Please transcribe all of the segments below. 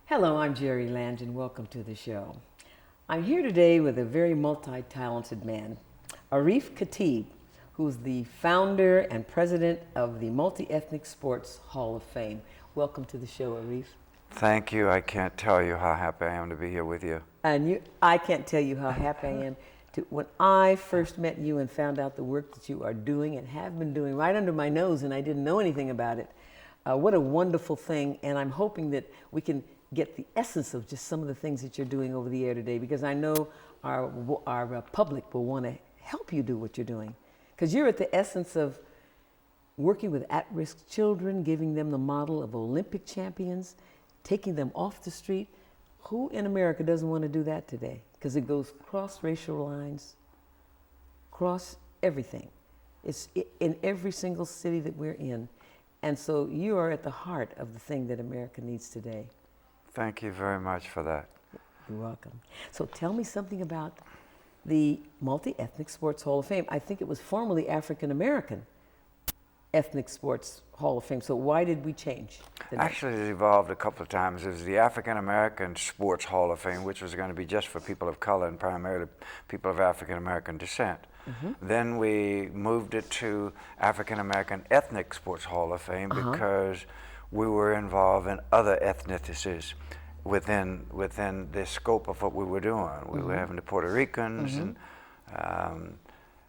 Hello, I'm Jerry Land, and welcome to the show. I'm here today with a very multi-talented man, Arif Khatib, who's the founder and president of the Multi-Ethnic Sports Hall of Fame. Welcome to the show, Arif. Thank you. I can't tell you how happy I am to be here with you. I can't tell you how happy I am when I first met you and found out the work that you are doing and have been doing right under my nose, and I didn't know anything about it. What a wonderful thing, and I'm hoping that we can get the essence of just some of the things that you're doing over the air today, because I know our public will want to help you do what you're doing, because you're at the essence of working with at-risk children, giving them the model of Olympic champions, taking them off the street. Who in America doesn't want to do that today? Because it goes cross racial lines, cross everything. It's in every single city that we're in. And so you are at the heart of the thing that America needs today. Thank you very much for that. You're welcome. So tell me something about the Multi-Ethnic Sports Hall of Fame. I think it was formerly African American Ethnic Sports Hall of Fame. So why did we change the name? Actually, it evolved a couple of times. It was the African American Sports Hall of Fame, which was going to be just for people of color and primarily people of African American descent. Then we moved it to African American Ethnic Sports Hall of Fame because we were involved in other ethnicities within the scope of what we were doing. We were having the Puerto Ricans, and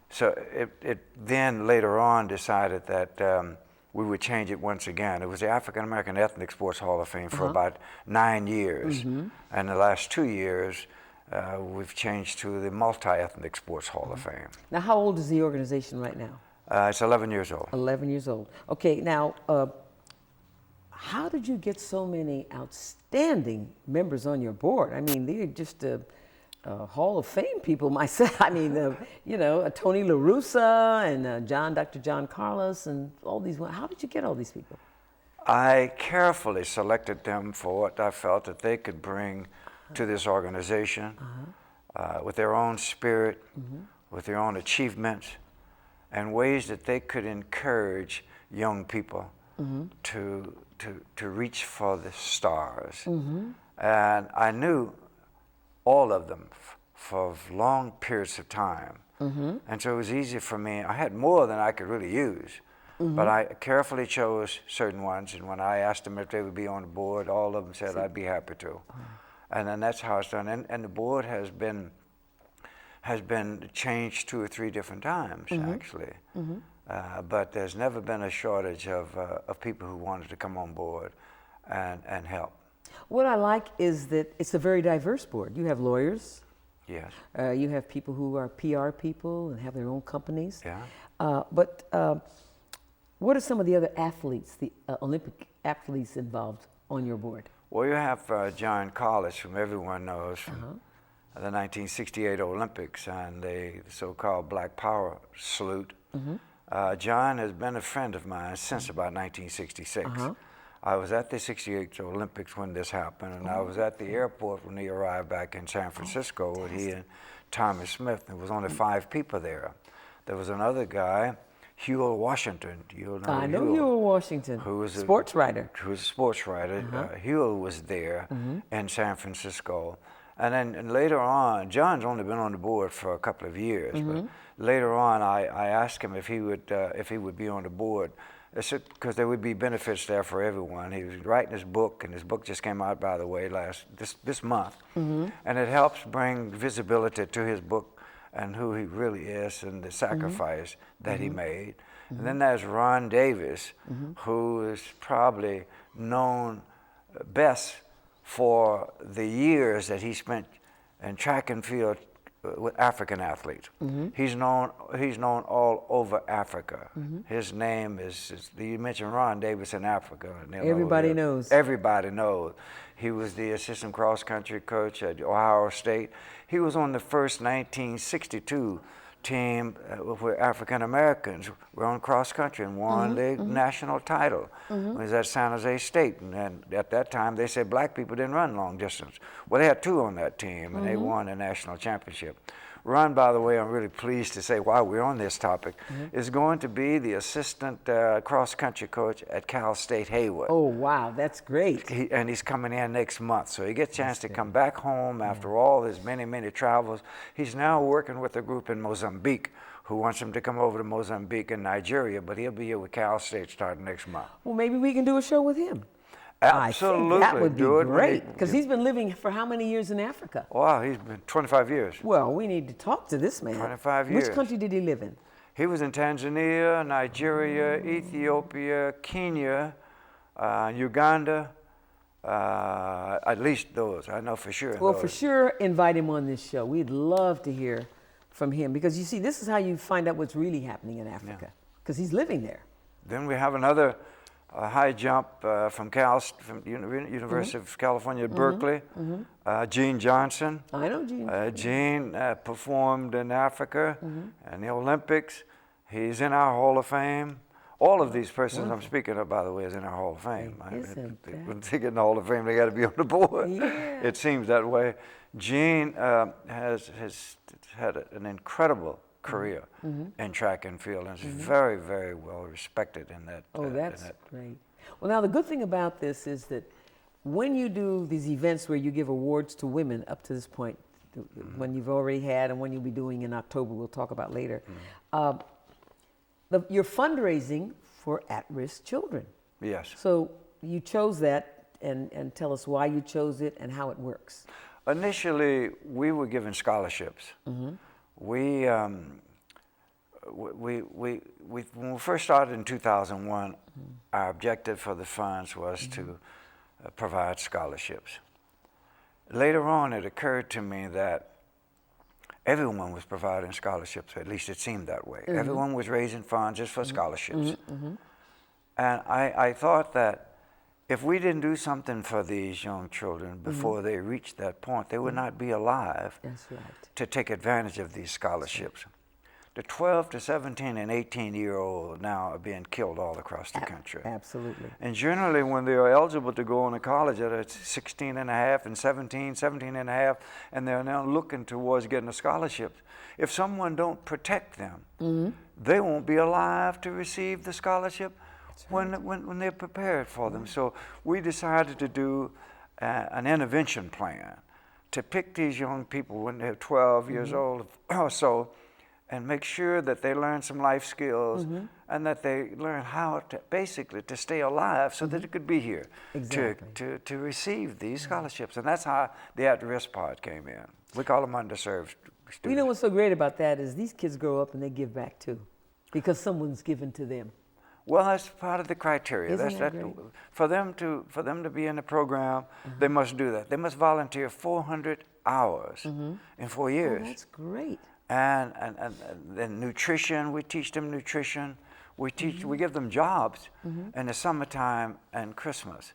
so it then later on decided that we would change it once again. It was the African American Ethnic Sports Hall of Fame for about 9 years, and the last 2 years we've changed to the Multi-Ethnic Sports Hall of Fame. Now, how old is the organization right now? It's 11 years old. 11 years old. Okay, now, how did you get so many outstanding members on your board? I mean, they're just Hall of Fame people myself. I mean, Tony La Russa and Dr. John Carlos and all these. How did you get all these people? I carefully selected them for what I felt that they could bring to this organization with their own spirit, with their own achievements, and ways that they could encourage young people to reach for the stars. And I knew all of them for long periods of time. And so it was easy for me. I had more than I could really use, but I carefully chose certain ones. And when I asked them if they would be on the board, all of them said I'd be happy to. And then that's how it's done. And the board has been changed 2 or 3 different times, actually. But there's never been a shortage of people who wanted to come on board and help. What I like is that it's a very diverse board. You have lawyers. Yes. You have people who are PR people and have their own companies. Yeah. But what are some of the other athletes, the Olympic athletes involved on your board? Well, you have John Carlos, whom everyone knows from the 1968 Olympics and the so-called Black Power salute. John has been a friend of mine since about 1966. I was at the 68 Olympics when this happened, and I was at the airport when he arrived back in San Francisco with he and Tommy Smith. There was only 5 people there. There was another guy, Huell Washington. You know I know Huell Washington, who was sports writer. Who was a sports writer. Huell was there in San Francisco. And then later on, John's only been on the board for a couple of years, but later on I asked him if he would be on the board, because there would be benefits there for everyone. He was writing his book, and his book just came out, by the way, this month. And it helps bring visibility to his book and who he really is and the sacrifice that he made. And then there's Ron Davis, who is probably known best for the years that he spent in track and field with African athletes. He's known all over Africa. His name is, you mentioned Ron Davis in Africa. Everybody knows. Everybody knows. He was the assistant cross-country coach at Ohio State. He was on the first 1962 team where African Americans were on cross country and won the national title. It was at San Jose State, and at that time they said black people didn't run long distance. Well, they had 2 on that team, and they won the national championship. Ron, by the way, I'm really pleased to say, while we're on this topic, is going to be the assistant cross-country coach at Cal State Hayward. Oh, wow, that's great. And he's coming in next month, so he gets a chance to come back home after all his many, many travels. He's now working with a group in Mozambique who wants him to come over to Mozambique and Nigeria, but he'll be here with Cal State starting next month. Well, maybe we can do a show with him. Absolutely. I think that would be Do it. great, because he's been living for how many years in Africa? Wow, he's been 25 years. Well, we need to talk to this man. 25 years. Which country did he live in? He was in Tanzania, Nigeria, Ethiopia, Kenya, Uganda, at least those. I know for sure. Well, for sure, invite him on this show. We'd love to hear from him, because you see, this is how you find out what's really happening in Africa, because he's living there. Then we have another high jump from University of California at Berkeley, Gene Johnson. I know Gene. Gene performed in Africa and the Olympics. He's in our Hall of Fame. All of these persons I'm speaking of, by the way, is in our Hall of Fame. When they get in the Hall of Fame, they got to be on the board. Yeah. It seems that way. Gene has had an incredible career in track and field, and is very, very well respected in that. Oh, that's great. Well, now the good thing about this is that when you do these events where you give awards to women up to this point, when you've already had and when you'll be doing in October, we'll talk about later, you're fundraising for at-risk children. Yes. So you chose that, and tell us why you chose it and how it works. Initially, we were given scholarships. When we first started in 2001, our objective for the funds was to provide scholarships. Later on, it occurred to me that everyone was providing scholarships, or at least it seemed that way. Everyone was raising funds just for scholarships. And I thought that if we didn't do something for these young children before they reached that point, they would not be alive to take advantage of these scholarships. The 12 to 17 and 18-year-old now are being killed all across the country. Absolutely. And generally, when they are eligible to go on to college at 16 and a half and 17 and a half, and they're now looking towards getting a scholarship, if someone don't protect them, they won't be alive to receive the scholarship when they're prepared for them. So we decided to do an intervention plan to pick these young people when they're 12 years old or so, and make sure that they learn some life skills and that they learn how to basically to stay alive so that they could be here to receive these scholarships. And that's how the at-risk part came in. We call them underserved students. You know what's so great about that is these kids grow up and they give back too, because someone's given to them. Well, that's part of the criteria. Isn't that great? For them to be in the program, they must do that. They must volunteer 400 hours in 4 years. Oh, that's great. And then nutrition, we teach them nutrition. We give them jobs in the summertime and Christmas.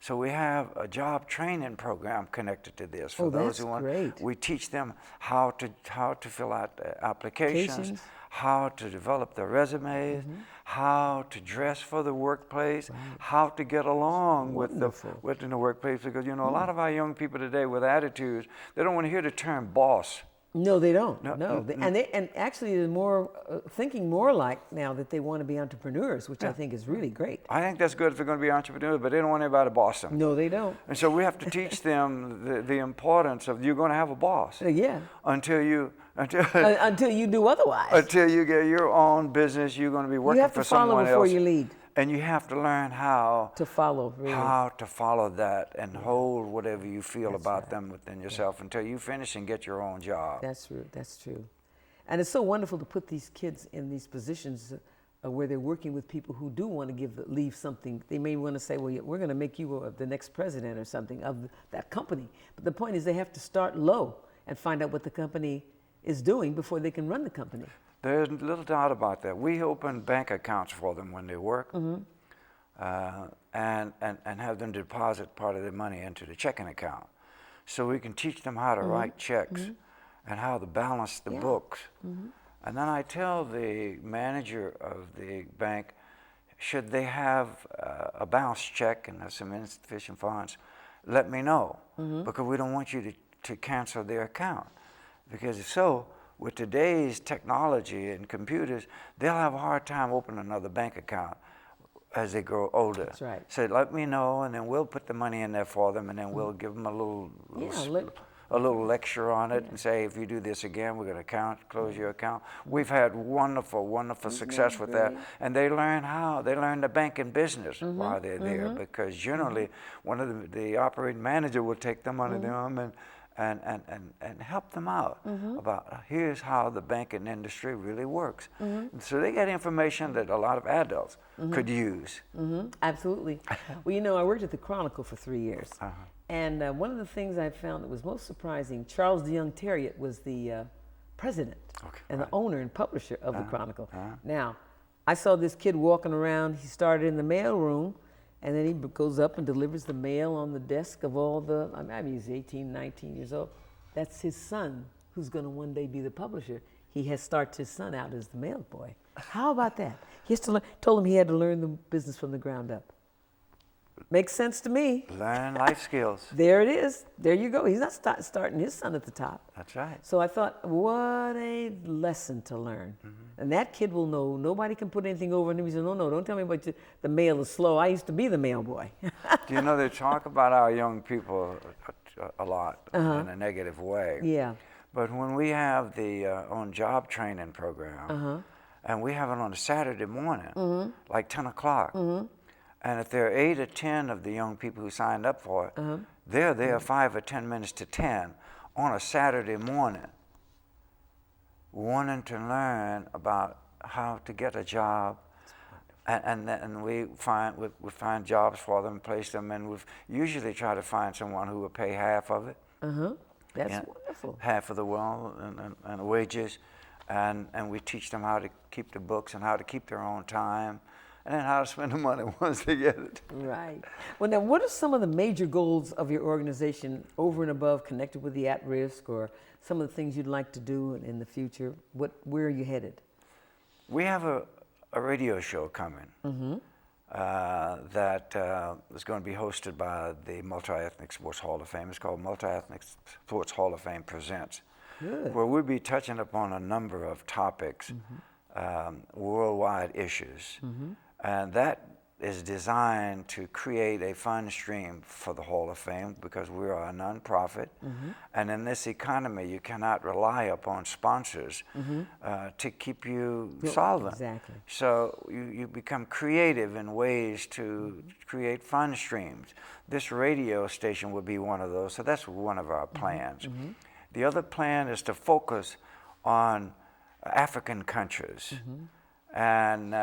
So we have a job training program connected to this. For those who want, great. We teach them how to fill out applications, how to develop their resumes, how to dress for the workplace, how to get along within the workplace. Because you know, a lot of our young people today with attitudes, they don't want to hear the term boss. No, they don't. No. And actually, they're more thinking more like now that they want to be entrepreneurs, which I think is really great. I think that's good if they're going to be entrepreneurs, but they don't want anybody to boss them. No, they don't. And so we have to teach them the importance of you're going to have a boss. Yeah. Until you do otherwise. Until you get your own business, you're going to be working for someone else. You have to follow before you lead. And you have to learn how to follow, really. How to follow that and hold whatever you feel about them within yourself until you finish and get your own job. That's true. That's true. And it's so wonderful to put these kids in these positions where they're working with people who do want to leave something. They may want to say, well, we're going to make you the next president or something of that company. But the point is they have to start low and find out what the company is doing before they can run the company. There's little doubt about that. We open bank accounts for them when they work, and have them deposit part of their money into the checking account, so we can teach them how to write checks and how to balance the books. And then I tell the manager of the bank, should they have a bounce check and there's some insufficient funds, let me know, because we don't want you to cancel their account, because if so, with today's technology and computers, they'll have a hard time opening another bank account as they grow older. That's right. So let me know, and then we'll put the money in there for them, and then we'll give them a little lecture on it, and say, if you do this again, we're going to close your account. We've had wonderful success with that, and they learn the banking business while they're there, because generally one of the operating manager will take them under the arm and help them out about here's how the banking industry really works. So they get information that a lot of adults could use. Absolutely. Well, you know, I worked at the Chronicle for 3 years. And one of the things I found that was most surprising, Charles DeYoung Terriot was the president and the owner and publisher of the Chronicle. Now, I saw this kid walking around. He started in the mail room, and then he goes up and delivers the mail on the desk of all the, I mean, he's 18, 19 years old. That's his son, who's going to one day be the publisher. He has started his son out as the mail boy. How about that? He has to told him he had to learn the business from the ground up. Makes sense to me. Learn life skills. There it is. There you go. He's not starting his son at the top. That's right. So I thought, what a lesson to learn. And that kid will know. Nobody can put anything over him. He said, no, don't tell me about the mail is slow. I used to be the mail boy. Do you know they talk about our young people a lot in a negative way? Yeah. But when we have the on-job training program, and we have it on a Saturday morning, like 10 o'clock, and if there are 8 or 10 of the young people who signed up for it, they're there 5 or 10 minutes to 10 on a Saturday morning, wanting to learn about how to get a job, and we find jobs for them, place them, and we usually try to find someone who will pay half of it. That's wonderful. Half of the and wages, and we teach them how to keep the books and how to keep their own time, and then how to spend the money once they get it. Right. Well, now, what are some of the major goals of your organization over and above connected with the at-risk, or some of the things you'd like to do in the future? Where are you headed? We have a radio show coming that is going to be hosted by the Multi-Ethnic Sports Hall of Fame. It's called Multi-Ethnic Sports Hall of Fame Presents, where we'll be touching upon a number of topics, worldwide issues. And that is designed to create a fund stream for the Hall of Fame, because we are a nonprofit. And in this economy, you cannot rely upon sponsors to keep you solvent. Exactly. So you become creative in ways to create fund streams. This radio station will be one of those, so that's one of our plans. The other plan is to focus on African countries, and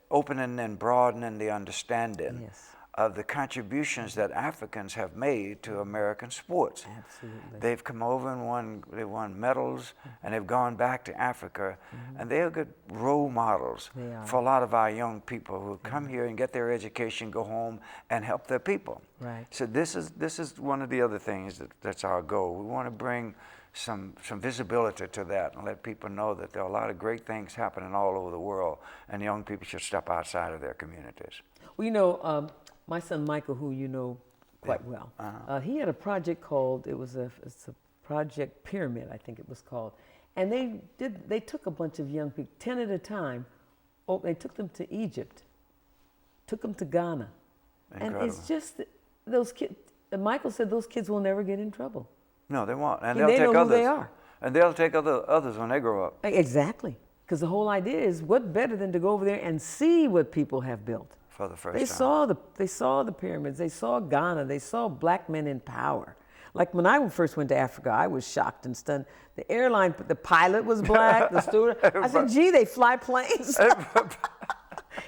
opening and broadening the understanding of the contributions that Africans have made to American sports. Absolutely. They've come over and they won medals, and they've gone back to Africa, and they are good role models for a lot of our young people who come here and get their education, go home, and help their people. Right. So this is one of the other things that's our goal. We want to bring some visibility to that and let people know that there are a lot of great things happening all over the world, and young people should step outside of their communities. Well, you know, my son Michael, who you know quite well, he had a project called, it's a Project Pyramid, I think it was called, and they took a bunch of young people, 10 at a time. They took them to Egypt, took them to Ghana. Incredible. And it's just those kids. Michael said those kids will never get in trouble. No, they won't, and they they'll know take who others. they are. And they'll take others when they grow up. Exactly, because the whole idea is, what better than to go over there and see what people have built. For the first They time. saw the pyramids. They saw Ghana. They saw black men in power. Like when I first went to Africa, I was shocked and stunned. The pilot was black. The steward. I said, "Gee, they fly planes."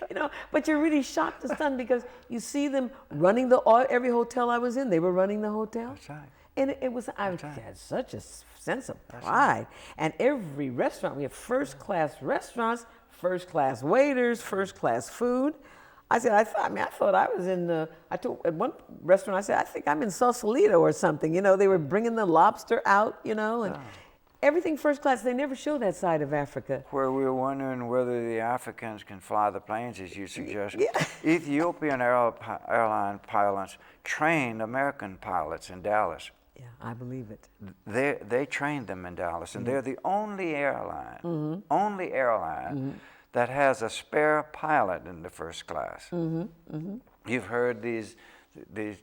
You know, but you're really shocked and stunned because you see them running every hotel I was in. They were running the hotel. That's right. And I had such a sense of pride. And every restaurant, we have first-class restaurants, first-class waiters, first-class food. I thought I was at one restaurant, I said, I think I'm in Sausalito or something. You know, they were bringing the lobster out, you know, and everything first class. They never show that side of Africa. Where we were wondering whether the Africans can fly the planes, as you suggested. Ethiopian airline pilots trained American pilots in Dallas. Yeah, I believe it. They trained them in Dallas, and they're the only airline that has a spare pilot in the first class. You've heard these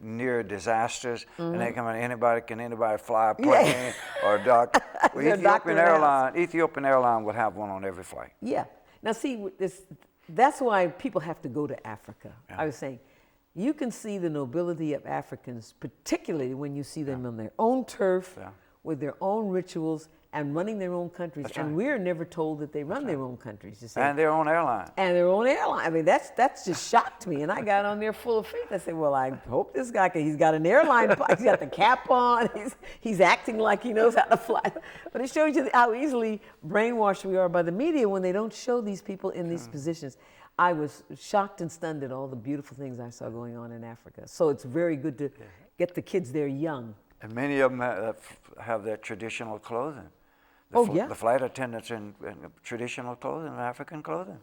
near disasters, and they come in, can anybody fly a plane or a dock? Well, Ethiopian Airline will have one on every flight. Yeah. Now see, that's why people have to go to Africa. I was saying, you can see the nobility of Africans, particularly when you see them on their own turf, with their own rituals, and running their own countries. That's and right. we're never told that they run their own countries. You see. And their own airline. And their own airline. I mean, that's just shocked me. And I got on there full of faith. I said, well, I hope this guy he's got an airline, he's got the cap on, he's acting like he knows how to fly. But it shows you how easily brainwashed we are by the media when they don't show these people in these positions. I was shocked and stunned at all the beautiful things I saw going on in Africa. So it's very good to get the kids there young. And many of them have their traditional clothing. The flight attendants in traditional clothing, African clothing.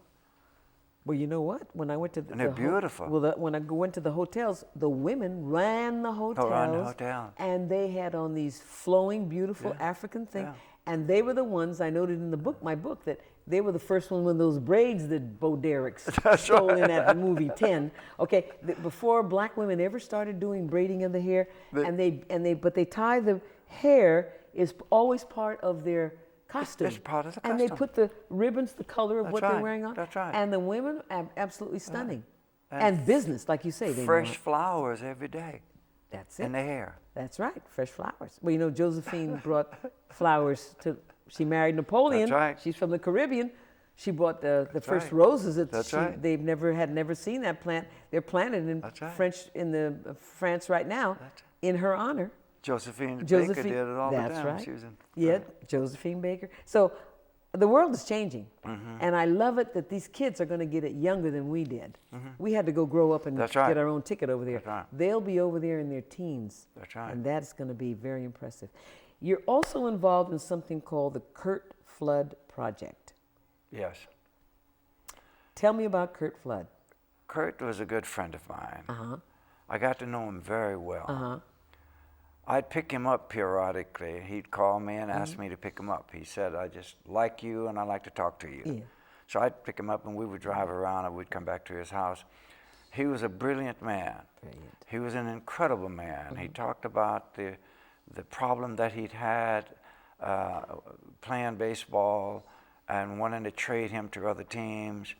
Well, you know what? When I went to and they're beautiful. When I went to the hotels, the women ran the hotels. Oh, ran the hotel. And they had on these flowing, beautiful African things. And they were the ones I noted in my book, that they were the first one with those braids that Bo Derek stole in that movie 10. Okay, before black women ever started doing braiding of the hair, but they tie the hair is always part of their costume. It's part of the costume. And they put the ribbons, the color of what they're wearing on. That's right. And the women are absolutely stunning. And business, like you say. Fresh flowers every day. That's it. In the hair. That's right, fresh flowers. Well, you know, Josephine brought flowers she married Napoleon. That's right. She's from the Caribbean. She brought the first roses. They've never seen that plant. They're planted in France right now in her honor. Josephine Baker did it all the time. That's right. She was in, Josephine Baker. So the world is changing. And I love it that these kids are going to get it younger than we did. We had to go grow up and get our own ticket over there. They'll be over there in their teens. That's right. And that's going to be very impressive. You're also involved in something called the Curt Flood Project. Yes. Tell me about Curt Flood. Curt was a good friend of mine. I got to know him very well. I'd pick him up periodically. He'd call me and ask me to pick him up. He said, I just like you and I like to talk to you. Yeah. So I'd pick him up and we would drive around and we'd come back to his house. He was a brilliant man. He was an incredible man. He talked about the problem that he'd had playing baseball and wanting to trade him to other teams,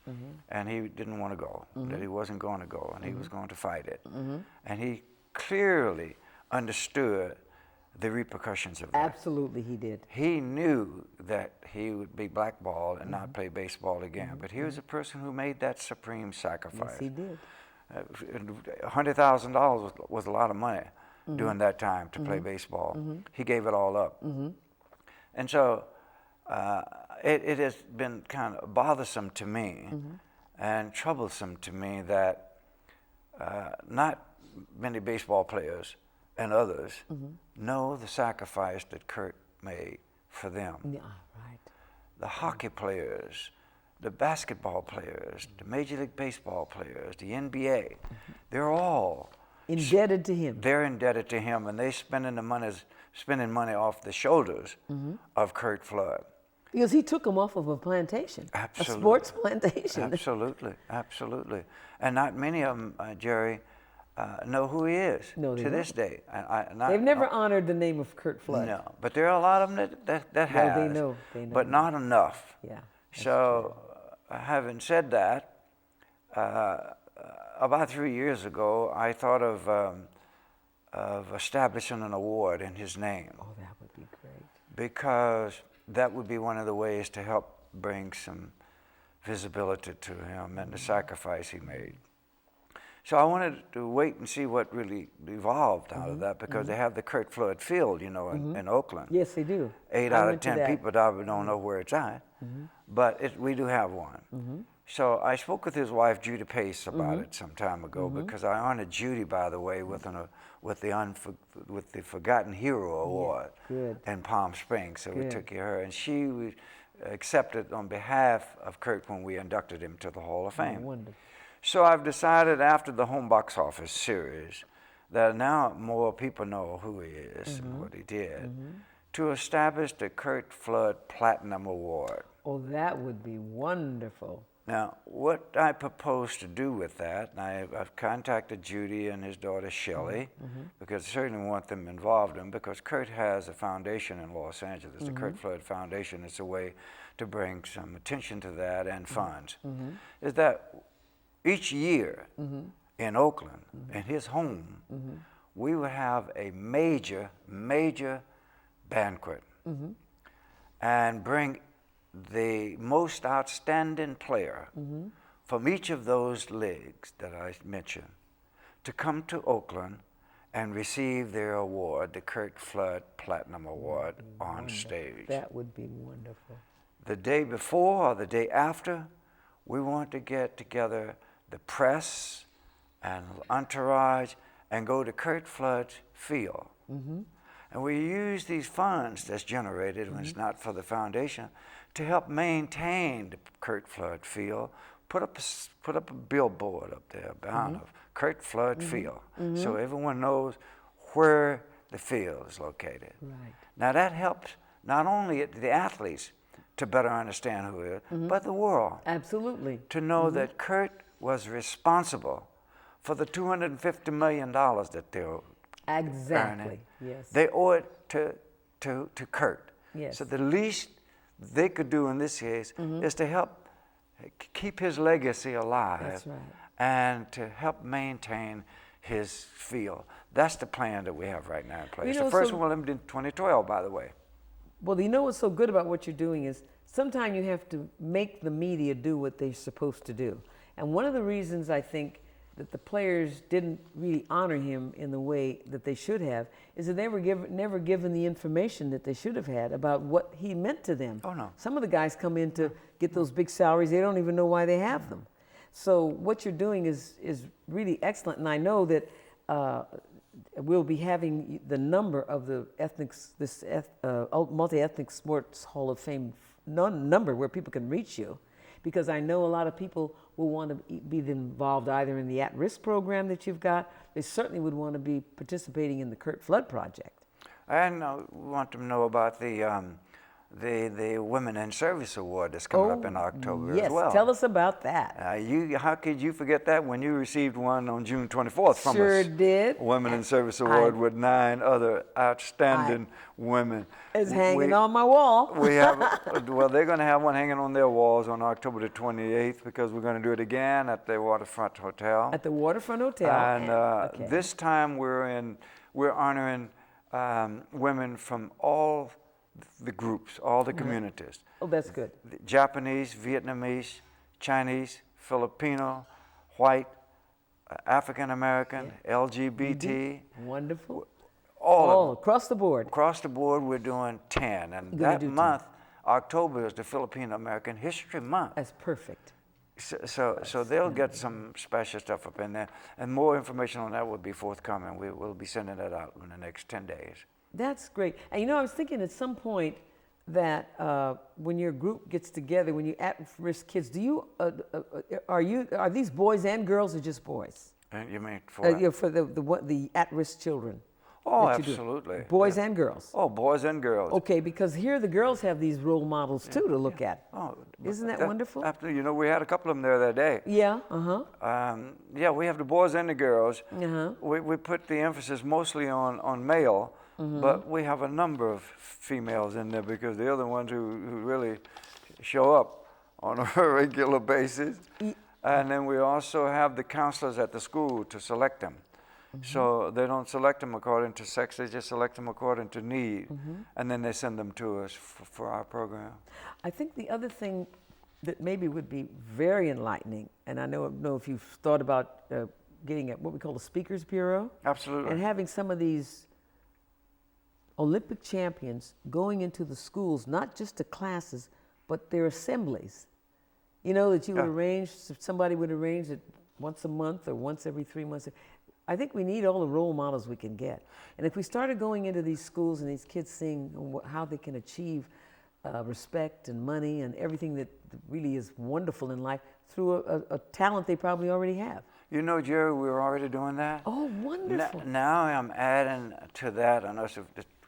and he didn't want to go, that he wasn't going to go, and he was going to fight it. And he clearly understood the repercussions of that. Absolutely, he did. He knew that he would be blackballed and not play baseball again, but he was a person who made that supreme sacrifice. Yes, he did. $100,000 was a lot of money during that time to play baseball. He gave it all up. And so it has been kind of bothersome to me and troublesome to me that not many baseball players and others know the sacrifice that Curt made for them. Yeah, right. The hockey players, the basketball players, the Major League Baseball players, the NBA, they're all indebted to him. They're indebted to him, and they're spending money off the shoulders of Curt Flood. Because he took them off of a plantation, Absolutely. a sports plantation. Absolutely, absolutely. And not many of them, Jerry, know who he is to this day. They've never honored the name of Curt Flood. No, but there are a lot of them that have. They know. But not enough. Yeah. So, having said that, about 3 years ago, I thought of establishing an award in his name. Oh, that would be great. Because that would be one of the ways to help bring some visibility to him and the sacrifice he made. So I wanted to wait and see what really evolved out of that, because they have the Curt Flood Field, you know, in Oakland. Yes, they do. 8 out of 10 people don't know where it's at, but we do have one. So I spoke with his wife, Judy Pace, about it some time ago, because I honored Judy, by the way, with the Forgotten Hero Award in Palm Springs. So we took care of her, and she was accepted on behalf of Curt when we inducted him to the Hall of Fame. Wonderful. So I've decided, after the Home Box Office series, that now more people know who he is and what he did, to establish the Curt Flood Platinum Award. Oh, that would be wonderful. Now, what I propose to do with that, and I've contacted Judy and his daughter Shelley, because I certainly want them involved in, because Curt has a foundation in Los Angeles, the Curt Flood Foundation. It's a way to bring some attention to that and funds, is that each year in Oakland, in his home, we would have a major banquet and bring the most outstanding player from each of those leagues that I mentioned to come to Oakland and receive their award, the Curt Flood Platinum Award, on stage. That would be wonderful. The day before or the day after, we want to get together the press and entourage and go to Curt Flood's field. And we use these funds that's generated when it's not for the foundation to help maintain the Curt Flood field. Put up a billboard up there, a banner of Curt Flood Field, so everyone knows where the field is located. Right. Now that helps not only the athletes to better understand who he is, but the world. Absolutely. To know that Curt was responsible for the $250 million that they're Exactly. earning. Yes. They owe it to Curt. Yes. So the least they could do in this case is to help keep his legacy alive. That's right. And to help maintain his field. That's the plan that we have right now in place. You know, the first so- one was in 2012, by the way. Well, you know what's so good about what you're doing is sometimes you have to make the media do what they're supposed to do. And one of the reasons I think that the players didn't really honor him in the way that they should have is that they were never given the information that they should have had about what he meant to them. Oh, no. Some of the guys come in to get those big salaries, they don't even know why they have them. So what you're doing is really excellent, and I know that we'll be having the number of the multi-ethnic sports Hall of Fame number where people can reach you, because I know a lot of people will want to be involved either in the at-risk program that you've got. They certainly would want to be participating in the Curt Flood Project. And I want to know about the Women in Service Award that's coming up in October as well. Yes, tell us about that. How could you forget that when you received one on June 24th from us? Sure did. Women in Service Award with 9 other outstanding women. It's hanging on my wall. We have, well, they're going to have one hanging on their walls on October the 28th because we're going to do it again at the Waterfront Hotel. At the Waterfront Hotel. And Okay. this time we're honoring women from all the groups, all the communities. Oh, that's good. The Japanese, Vietnamese, Chinese, Filipino, white, African American, LGBT. Wonderful. All of them. Across the board. Across the board, we're doing 10. And You're gonna that do 10. month, October, is the Filipino American History Month. That's perfect. So they'll get some special stuff up in there. And more information on that will be forthcoming. We'll be sending that out in the next 10 days. That's great. And you know, I was thinking at some point that when your group gets together, when you at-risk kids, do you are these boys and girls or just boys? You mean for For the at-risk children? Oh, that you do? absolutely. Boys Yeah. and girls. Oh, boys and girls. Okay, because here the girls have these role models too to look at. Oh, Isn't that wonderful? After, you know, we had a couple of them there that day. Yeah. Yeah, we have the boys and the girls. Uh-huh. We put the emphasis mostly on male, but we have a number of females in there because they're the ones who really show up on a regular basis. And then we also have the counselors at the school to select them. So they don't select them according to sex, they just select them according to need. And then they send them to us for our program. I think the other thing that maybe would be very enlightening, and I don't know if you've thought about getting at what we call the Speakers Bureau. Absolutely. And having some of these Olympic champions going into the schools, not just to classes, but their assemblies. You know, that you would arrange, somebody would arrange it once a month or once every 3 months. I think we need all the role models we can get. And if we started going into these schools and these kids seeing how they can achieve respect and money and everything that really is wonderful in life through a talent they probably already have. You know, Jerry, we're already doing that. Oh, wonderful. Now I'm adding to that, I know it's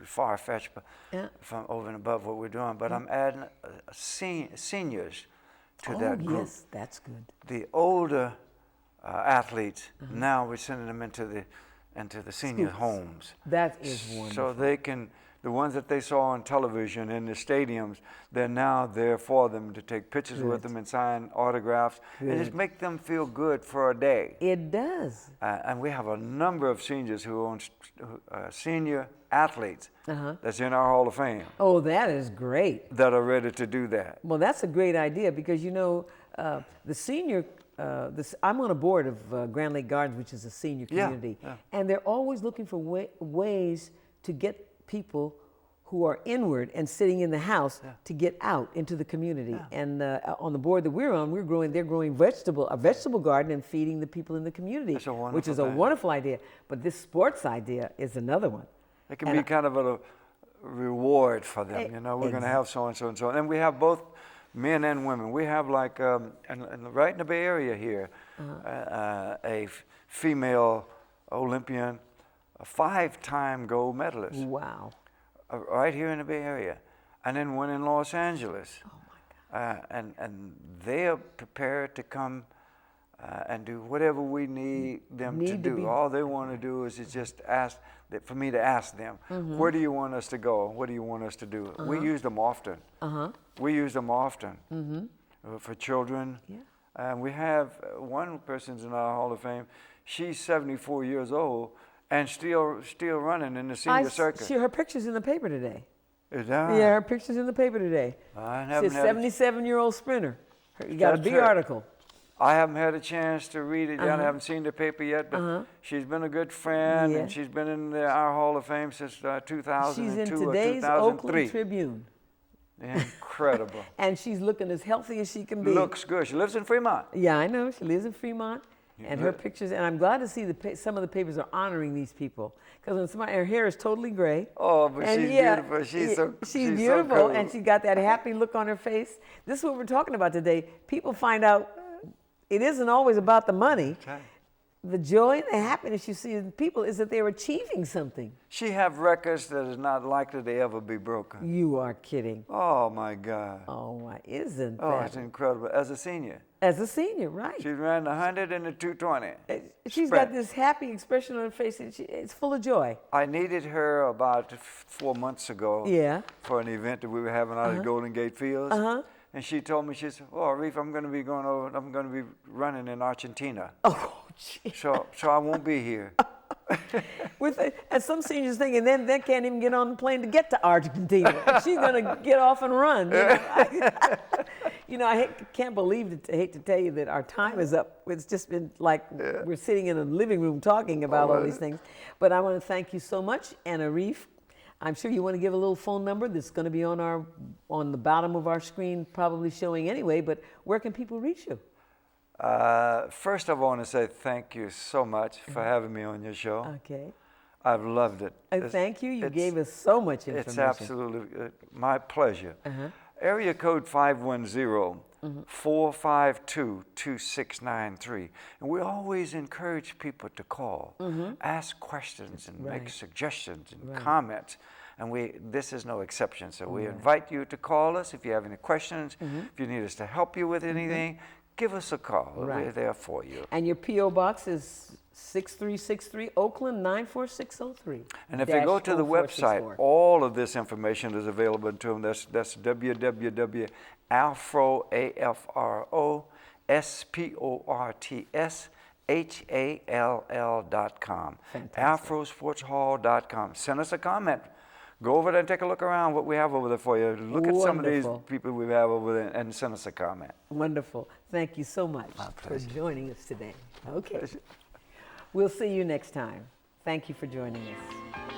far-fetched but Yeah. from over and above what we're doing, but I'm adding seniors to Oh, that group. yes, that's good. The older athletes, now we're sending them into the senior Schools. homes. That is wonderful. So they can, the ones that they saw on television in the stadiums, they're now there for them to take pictures with them and sign autographs and just Good. make them feel good for a day. It does. And we have a number of seniors who own senior athletes that's in our Hall of Fame Oh, that is great. that are ready to do that. Well, that's a great idea because, you know, the senior, I'm on a board of Grand Lake Gardens, which is a senior Yeah, community. yeah. And they're always looking for ways to get people who are inward and sitting in the house to get out into the community. And on the board that we're on, they're growing a vegetable garden and feeding the people in the community, That's a wonderful which is a thing. wonderful idea. But this sports idea is another one. It can be kind of a reward for them, you know. We're going to have so and so and so, and we have both men and women. We have like, and right in the Bay Area here, a female Olympian, a 5-time gold medalist, Wow. right here in the Bay Area, and then one in Los Angeles. Oh my God. And they are prepared to come and do whatever we need them to Need to do. be- All they want to do is just ask for me to ask them, where do you want us to go? What do you want us to do? We use them often. We use them often for children. Yeah. And we have one person's in our Hall of Fame. She's 74 years old and still running in the senior circuit. Her picture's in the paper today. Is that Yeah, her picture's in the paper today. I It's haven't a had a 77-year-old sprinter. You got a That's big her. article. I haven't had a chance to read it yet. I haven't seen the paper yet, but she's been a good friend, Yeah. and she's been in our Hall of Fame since She's in 2002 or today's 2003. Oakland Tribune. Incredible. And she's looking as healthy as she can be. Looks good. She lives in Fremont. Yeah, I know. She lives in Fremont. And her good. pictures, and I'm glad to see some of the papers are honoring these people. Because when her hair is totally gray. Oh, but and she's yeah, beautiful. She's so she's so beautiful, cool. and she got that happy look on her face. This is what we're talking about today. People find out it isn't always about the money. Okay. The joy and the happiness you see in people is that they're achieving something. She have records that is not likely to ever be broken. You are kidding. Oh my God. Oh my, isn't Oh, that? it's incredible. As a senior, As a senior, right? she ran the 100 and the 220. She's got this happy expression on her face, and it's full of joy. I needed her about 4 months ago. Yeah. For an event that we were having out at Golden Gate Fields. And she told me, she said, "Oh, Reef, I'm going to be running in Argentina. Oh, gee. So I won't be here." And some seniors thinking then they can't even get on the plane to get to Argentina. She's going to get off and run. I can't believe it. I hate to tell you that our time is up. It's just been like we're sitting in a living room talking about all these things. But I want to thank you so much, Anna Reef. I'm sure you want to give a little phone number that's going to be on the bottom of our screen, probably showing anyway. But where can people reach you? First, I want to say thank you so much for having me on your show. Okay. I've loved it. Thank you. You gave us so much information. It's absolutely my pleasure. Area code 510-452-2693. And we always encourage people to call, ask questions, and make suggestions and comments. And this is no exception. So we invite you to call us if you have any questions, if you need us to help you with anything. Give us a call. We're there for you. And your P.O. Box is 6363 Oakland 94603. And if you go to the website, all of this information is available to them. That's AfroSportsHall.com. AfroSportsHall.com. Send us a comment. Go over there and take a look around what we have over there for you. Look at some of these people we have over there and send us a comment. Wonderful. Thank you so much for joining us today. Okay. We'll see you next time. Thank you for joining us.